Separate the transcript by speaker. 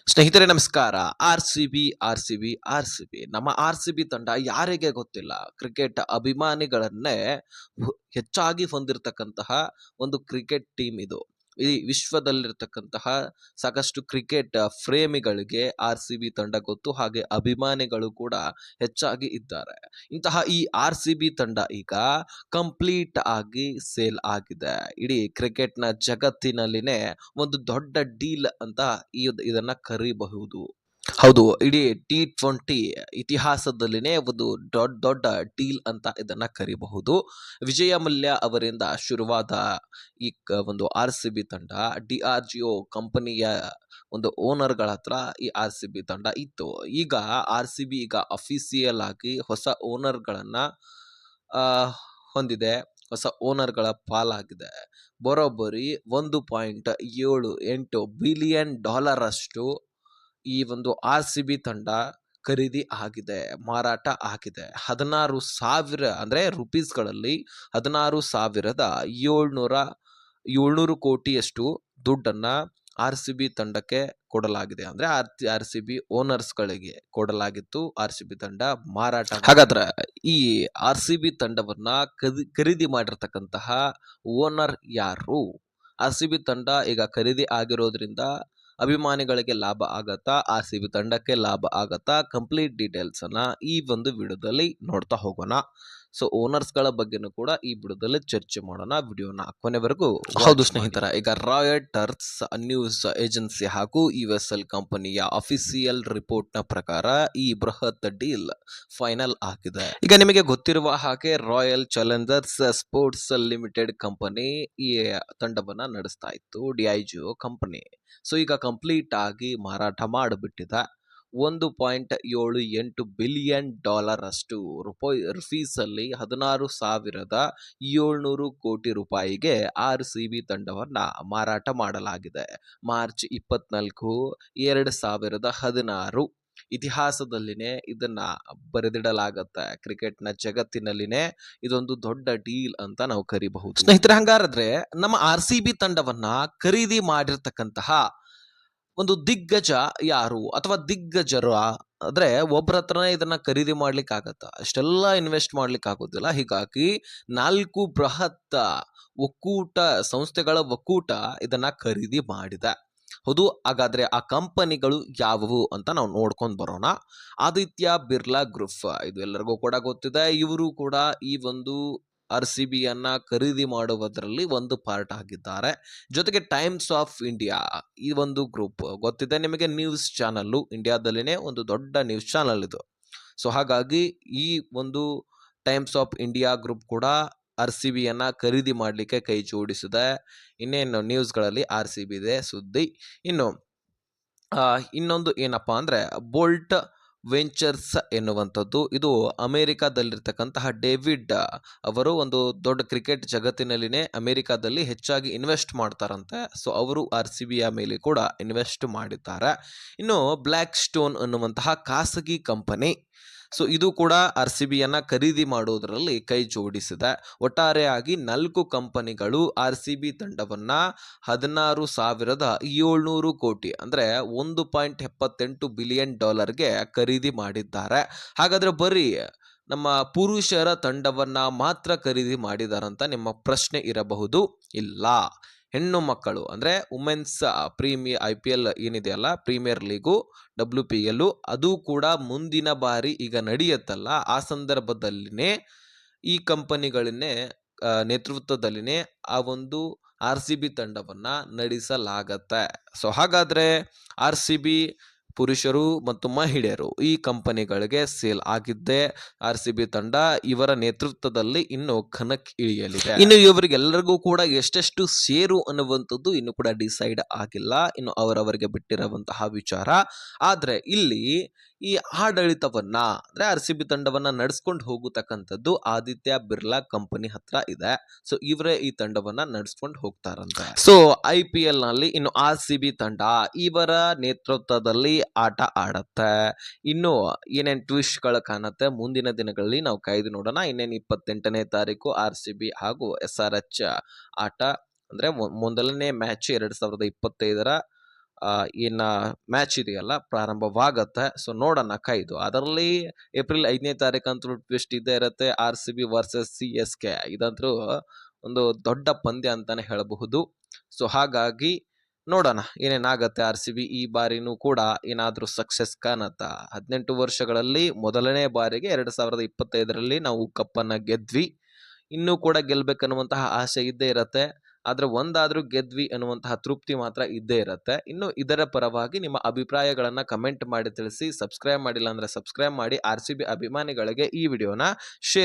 Speaker 1: ಸ್ನೇಹಿತರೆ ನಮಸ್ಕಾರ. R C B ನಮ್ಮ ಆರ್ ಸಿ ಬಿ ತಂಡ ಯಾರಿಗೆ ಗೊತ್ತಿಲ್ಲ, ಕ್ರಿಕೆಟ್ ಅಭಿಮಾನಿಗಳನ್ನೇ ಹೆಚ್ಚಾಗಿ ಹೊಂದಿರತಕ್ಕಂತಹ ಒಂದು ಕ್ರಿಕೆಟ್ ಟೀಮ್ ಇದು. ಈ ವಿಶ್ವದಲ್ಲಿರ್ತಕ್ಕಂತಹ ಸಾಕಷ್ಟು ಕ್ರಿಕೆಟ್ ಪ್ರೇಮಿಗಳಿಗೆ ಆರ್ ಸಿ ಬಿ ತಂಡ ಗೊತ್ತು, ಹಾಗೆ ಅಭಿಮಾನಿಗಳು ಕೂಡ ಹೆಚ್ಚಾಗಿ ಇದ್ದಾರೆ. ಇಂತಹ ಈ ಆರ್-ಸಿ-ಬಿ ತಂಡ ಈಗ ಕಂಪ್ಲೀಟ್ ಆಗಿ ಸೇಲ್ ಆಗಿದೆ. ಇಡೀ ಕ್ರಿಕೆಟ್ನ ಜಗತ್ತಿನಲ್ಲಿನೇ ಒಂದು ದೊಡ್ಡ ಡೀಲ್ ಅಂತ ಇದನ್ನ ಕರೀಬಹುದು. ಹೌದು, ಇಡೀ T20 ಇತಿಹಾಸದಲ್ಲಿನೇ ಒಂದು ದೊಡ್ಡ ದೊಡ್ಡ ಡೀಲ್ ಅಂತ ಇದನ್ನ ಕರೀಬಹುದು. ವಿಜಯ ಮಲ್ಯ ಅವರಿಂದ ಶುರುವಾದ ಈ ಒಂದು ಆರ್-ಸಿ-ಬಿ ತಂಡ DRGO ಕಂಪನಿಯ ಒಂದು ಓನರ್ಗಳ ಹತ್ರ ಈ ಆರ್-ಸಿ-ಬಿ ತಂಡ ಇತ್ತು. ಈಗ ಆರ್-ಸಿ-ಬಿ ಈಗ ಅಫಿಸಿಯಲ್ ಆಗಿ ಹೊಸ ಓನರ್ಗಳನ್ನ ಹೊಂದಿದೆ, ಹೊಸ ಓನರ್ಗಳ ಪಾಲಾಗಿದೆ. ಬರೋಬ್ಬರಿ $1.78 ಬಿಲಿಯನ್ ಅಷ್ಟು ಈ ಒಂದು ಆರ್-ಸಿ-ಬಿ ತಂಡ ಖರೀದಿ ಆಗಿದೆ, ಮಾರಾಟ ಆಗಿದೆ. 16,000 ಅಂದ್ರೆ ರುಪೀಸ್ಗಳಲ್ಲಿ 16,700 ಕೋಟಿಯಷ್ಟು ದುಡ್ಡನ್ನ ಆರ್-ಸಿ-ಬಿ ತಂಡಕ್ಕೆ ಕೊಡಲಾಗಿದೆ. ಅಂದ್ರೆ ಆರ್-ಸಿ-ಬಿ ಓನರ್ಸ್ಗಳಿಗೆ ಕೊಡಲಾಗಿತ್ತು. ಆರ್-ಸಿ-ಬಿ ತಂಡ ಮಾರಾಟ. ಹಾಗಾದ್ರೆ ಈ ಆರ್-ಸಿ-ಬಿ ತಂಡವನ್ನ ಖರೀದಿ ಮಾಡಿರ್ತಕ್ಕಂತಹ ಓನರ್ ಯಾರು? ಆರ್-ಸಿ-ಬಿ ತಂಡ ಈಗ ಖರೀದಿ ಆಗಿರೋದ್ರಿಂದ ಅಭಿಮಾನಿಗಳಿಗೆ ಲಾಭ ಆಗತ್ತಾ, ಆರ್-ಸಿ-ಬಿ ತಂಡಕ್ಕೆ ಲಾಭ ಆಗತ್ತಾ? ಕಂಪ್ಲೀಟ್ ಡೀಟೇಲ್ಸ್ ಅನ್ನ ಈ ಒಂದು ವಿಡಿಯೋದಲ್ಲಿ ನೋಡ್ತಾ ಹೋಗೋಣ. ಸೊ ಓನರ್ಸ್ಗಳ ಬಗ್ಗೆನೂ ಕೂಡ ಈ ವಿಡಿಯೋದಲ್ಲಿ ಚರ್ಚೆ ಮಾಡೋಣ. ವಿಡಿಯೋನ ಕೊನೆವರೆಗೂ. ಹೌದು ಸ್ನೇಹಿತರ, ಈಗ ರಾಯ್ಟರ್ಸ್ ನ್ಯೂಸ್ ಏಜೆನ್ಸಿ ಹಾಗೂ USL ಕಂಪನಿಯ ಅಫಿಸಿಯಲ್ ರಿಪೋರ್ಟ್ ನ ಪ್ರಕಾರ ಈ ಬೃಹತ್ ಡೀಲ್ ಫೈನಲ್ ಆಗಿದೆ. ಈಗ ನಿಮಗೆ ಗೊತ್ತಿರುವ ಹಾಗೆ royal Challengers sports limited company ಈ ತಂಡವನ್ನ ನಡೆಸ್ತಾ ಇತ್ತು, DIGO ಕಂಪನಿ. ಸೊ ಈಗ ಕಂಪ್ಲೀಟ್ ಆಗಿ ಮಾರಾಟ ಮಾಡಿಬಿಟ್ಟಿದೆ. $1.78 ಬಿಲಿಯನ್ ಅಷ್ಟು ರುಪೀಸಲ್ಲಿ 16,700 ಕೋಟಿ ರೂಪಾಯಿಗೆ ಆರ್-ಸಿ-ಬಿ ತಂಡವನ್ನ ಮಾರಾಟ ಮಾಡಲಾಗಿದೆ. ಮಾರ್ಚ್ 24, 2016 ಇತಿಹಾಸದಲ್ಲಿನೇ ಇದನ್ನ ಬರೆದಿಡಲಾಗತ್ತೆ. ಕ್ರಿಕೆಟ್ನ ಜಗತ್ತಿನಲ್ಲಿನೇ ಇದೊಂದು ದೊಡ್ಡ ಡೀಲ್ ಅಂತ ನಾವು ಕರಿಬಹುದು. ಸ್ನೇಹಿತರೆ, ಹಂಗಾದ್ರೆ ನಮ್ಮ ಆರ್-ಸಿ-ಬಿ ತಂಡವನ್ನ ಖರೀದಿ ಮಾಡಿರ್ತಕ್ಕಂತಹ ಒಂದು ದಿಗ್ಗಜ ಯಾರು ಅಥವಾ ದಿಗ್ಗಜರ ಅಂದ್ರೆ ಒಬ್ಬರ ಹತ್ರನೇ ಇದನ್ನ ಖರೀದಿ ಮಾಡ್ಲಿಕ್ಕೆ ಆಗತ್ತ? ಅಷ್ಟೆಲ್ಲ ಇನ್ವೆಸ್ಟ್ ಮಾಡ್ಲಿಕ್ಕೆ ಆಗೋದಿಲ್ಲ. ಹೀಗಾಗಿ 4 ಬೃಹತ್ ಸಂಸ್ಥೆಗಳ ಒಕ್ಕೂಟ ಇದನ್ನ ಖರೀದಿ ಮಾಡಿದೆ. ಹೌದು, ಹಾಗಾದ್ರೆ ಆ ಕಂಪನಿಗಳು ಯಾವುವು ಅಂತ ನಾವು ನೋಡ್ಕೊಂಡು ಬರೋಣ. ಆದಿತ್ಯ ಬಿರ್ಲಾ ಗ್ರೂಪ್, ಇದು ಎಲ್ಲರಿಗೂ ಕೂಡ ಗೊತ್ತಿದೆ. ಇವರು ಕೂಡ ಈ ಒಂದು ಆರ್-ಸಿ-ಬಿಯನ್ನ ಖರೀದಿ ಮಾಡುವುದರಲ್ಲಿ ಒಂದು ಪಾರ್ಟ್ ಆಗಿದ್ದಾರೆ. ಜೊತೆಗೆ ಟೈಮ್ಸ್ ಆಫ್ ಇಂಡಿಯಾ, ಈ ಒಂದು ಗ್ರೂಪ್ ಗೊತ್ತಿದೆ ನಿಮಗೆ, ನ್ಯೂಸ್ ಚಾನಲ್, ಇಂಡಿಯಾದಲ್ಲಿನೇ ಒಂದು ದೊಡ್ಡ ನ್ಯೂಸ್ ಚಾನಲ್ ಇದು. ಸೊ ಹಾಗಾಗಿ ಈ ಒಂದು ಟೈಮ್ಸ್ ಆಫ್ ಇಂಡಿಯಾ ಗ್ರೂಪ್ ಕೂಡ ಆರ್-ಸಿ-ಬಿಯನ್ನ ಖರೀದಿ ಮಾಡಲಿಕ್ಕೆ ಕೈ ಜೋಡಿಸಿದೆ. ಇನ್ನೇನು ನ್ಯೂಸ್ಗಳಲ್ಲಿ ಆರ್-ಸಿ-ಬಿ ಇದೆ ಸುದ್ದಿ. ಇನ್ನೊಂದು ಏನಪ್ಪಾ ಅಂದ್ರೆ ಬೋಲ್ಟ್ ವೆಂಚರ್ಸ್ ಎನ್ನುವಂಥದ್ದು, ಇದು ಅಮೆರಿಕಾದಲ್ಲಿರ್ತಕ್ಕಂತಹ ಡೇವಿಡ್ ಅವರು ಒಂದು ದೊಡ್ಡ ಕ್ರಿಕೆಟ್ ಜಗತ್ತಿನಲ್ಲಿನೇ ಅಮೆರಿಕಾದಲ್ಲಿ ಹೆಚ್ಚಾಗಿ ಇನ್ವೆಸ್ಟ್ ಮಾಡ್ತಾರಂತೆ. ಸೊ ಅವರು ಆರ್-ಸಿ-ಬಿಯ ಮೇಲೆ ಕೂಡ ಇನ್ವೆಸ್ಟ್ ಮಾಡಿದ್ದಾರೆ. ಇನ್ನು ಬ್ಲ್ಯಾಕ್ ಸ್ಟೋನ್ ಅನ್ನುವಂತಹ ಖಾಸಗಿ ಕಂಪನಿ, ಸೊ ಇದು ಕೂಡ ಆರ್-ಸಿ-ಬಿಯನ್ನ ಖರೀದಿ ಮಾಡುವುದರಲ್ಲಿ ಕೈ ಜೋಡಿಸಿದೆ. ಒಟ್ಟಾರೆಯಾಗಿ 4 ಕಂಪನಿಗಳು ಆರ್-ಸಿ-ಬಿ ತಂಡವನ್ನ 16,700 ಕೋಟಿ ಅಂದ್ರೆ $1.78 ಬಿಲಿಯನ್ ಗೆ ಖರೀದಿ ಮಾಡಿದ್ದಾರೆ. ಹಾಗಾದ್ರೆ ಬರೀ ನಮ್ಮ ಪುರುಷರ ತಂಡವನ್ನ ಮಾತ್ರ ಖರೀದಿ ಮಾಡಿದಾರಂತ ನಿಮ್ಮ ಪ್ರಶ್ನೆ ಇರಬಹುದು. ಇಲ್ಲ, ಹೆಣ್ಣು ಮಕ್ಕಳು ಅಂದ್ರೆ ವುಮೆನ್ಸ್ IPL ಏನಿದೆಯಲ್ಲ, ಪ್ರೀಮಿಯರ್ ಲೀಗು, WPL, ಅದು ಕೂಡ ಮುಂದಿನ ಬಾರಿ ಈಗ ನಡೆಯುತ್ತಲ್ಲ, ಆ ಸಂದರ್ಭದಲ್ಲಿನೇ ಈ ಕಂಪನಿಗಳನ್ನೇ ನೇತೃತ್ವದಲ್ಲಿನೇ ಆ ಒಂದು ಆರ್-ಸಿ-ಬಿ ತಂಡವನ್ನ ನಡೆಸಲಾಗತ್ತೆ. ಸೊ ಹಾಗಾದ್ರೆ ಆರ್-ಸಿ-ಬಿ ಪುರುಷರು ಮತ್ತು ಮಹಿಳೆಯರು ಈ ಕಂಪನಿಗಳಿಗೆ ಸೇಲ್ ಆಗಿದ್ದೆ. ಆರ್-ಸಿ-ಬಿ ತಂಡ ಇವರ ನೇತೃತ್ವದಲ್ಲಿ ಇನ್ನು ಕಣಕ್ಕೆ ಇಳಿಯಲಿದೆ. ಇನ್ನು ಇವರಿಗೆಲ್ಲರಿಗೂ ಕೂಡ ಎಷ್ಟೆಷ್ಟು ಸೇರು ಅನ್ನುವಂಥದ್ದು ಇನ್ನು ಕೂಡ ಡಿಸೈಡ್ ಆಗಿಲ್ಲ, ಇನ್ನು ಅವರವರಿಗೆ ಬಿಟ್ಟಿರುವಂತಹ ವಿಚಾರ. ಆದ್ರೆ ಇಲ್ಲಿ ಈ ಆಡಳಿತವನ್ನ ಅಂದ್ರೆ ಆರ್-ಸಿ-ಬಿ ತಂಡವನ್ನ ನಡೆಸ್ಕೊಂಡು ಹೋಗತಕ್ಕಂಥದ್ದು ಆದಿತ್ಯ ಬಿರ್ಲಾ ಕಂಪನಿ ಹತ್ರ ಇದೆ. ಸೊ ಇವರೇ ಈ ತಂಡವನ್ನ ನಡೆಸ್ಕೊಂಡು ಹೋಗ್ತಾರಂತೆ. ಸೊ IPL ನಲ್ಲಿ ಇನ್ನು ಆರ್-ಸಿ-ಬಿ ತಂಡ ಇವರ ನೇತೃತ್ವದಲ್ಲಿ ಆಟ ಆಡತ್ತೆ. ಇನ್ನು ಏನೇನ್ ಟ್ವಿಸ್ಟ್ ಗಳು ಕಾಣತ್ತೆ ಮುಂದಿನ ದಿನಗಳಲ್ಲಿ ನಾವು ಕಾಯ್ದು ನೋಡೋಣ. ಇನ್ನೇನು 28ನೇ ತಾರೀಕು ಆರ್-ಸಿ-ಬಿ ಹಾಗೂ SRH ಆಟ, ಅಂದ್ರೆ ಮೊದಲನೇ ಮ್ಯಾಚ್ 2025 ಏನ ಮ್ಯಾಚ್ ಇದೆಯಲ್ಲ ಪ್ರಾರಂಭವಾಗತ್ತೆ. ಸೊ ನೋಡೋಣ ಕಾಯ್ದು. ಅದರಲ್ಲಿ ಏಪ್ರಿಲ್ 5ನೇ ತಾರೀಕಂತೂ ಟ್ವಿಸ್ಟ್ ಇದ್ದೇ ಇರುತ್ತೆ. RCB ವರ್ಸಸ್ CSK ಇದಂತೂ ಒಂದು ದೊಡ್ಡ ಪಂದ್ಯ ಅಂತಾನೆ ಹೇಳಬಹುದು. ಸೊ ಹಾಗಾಗಿ ನೋಡೋಣ ಏನೇನಾಗತ್ತೆ. RCB ಈ ಬಾರಿನೂ ಕೂಡ ಏನಾದ್ರೂ ಸಕ್ಸಸ್ ಕಾಣತ್ತಾ. 18 ವರ್ಷಗಳಲ್ಲಿ ಮೊದಲನೇ ಬಾರಿಗೆ 2025ರಲ್ಲಿ ನಾವು ಕಪ್ಪನ್ನ ಗೆದ್ವಿ. ಇನ್ನೂ ಕೂಡ ಗೆಲ್ಬೇಕನ್ನುವಂತಹ ಆಸೆ ಇದ್ದೇ ಇರತ್ತೆ. ಆದ್ರೆ ಒಂದಾದ್ರೂ ಗೆದ್ವಿ ಅನ್ನುವಂತಹ ತೃಪ್ತಿ ಮಾತ್ರ ಇದ್ದೇ ಇರತ್ತೆ. ಇನ್ನು ಇದರ ಪರವಾಗಿ ನಿಮ್ಮ ಅಭಿಪ್ರಾಯಗಳನ್ನ ಕಮೆಂಟ್ ಮಾಡಿ ತಿಳಿಸಿ. ಸಬ್ಸ್ಕ್ರೈಬ್ ಮಾಡಿಲ್ಲ ಅಂದ್ರೆ ಸಬ್ಸ್ಕ್ರೈಬ್ ಮಾಡಿ. RCB ಅಭಿಮಾನಿಗಳಿಗೆ ಈ ವಿಡಿಯೋನ ಶೇರ್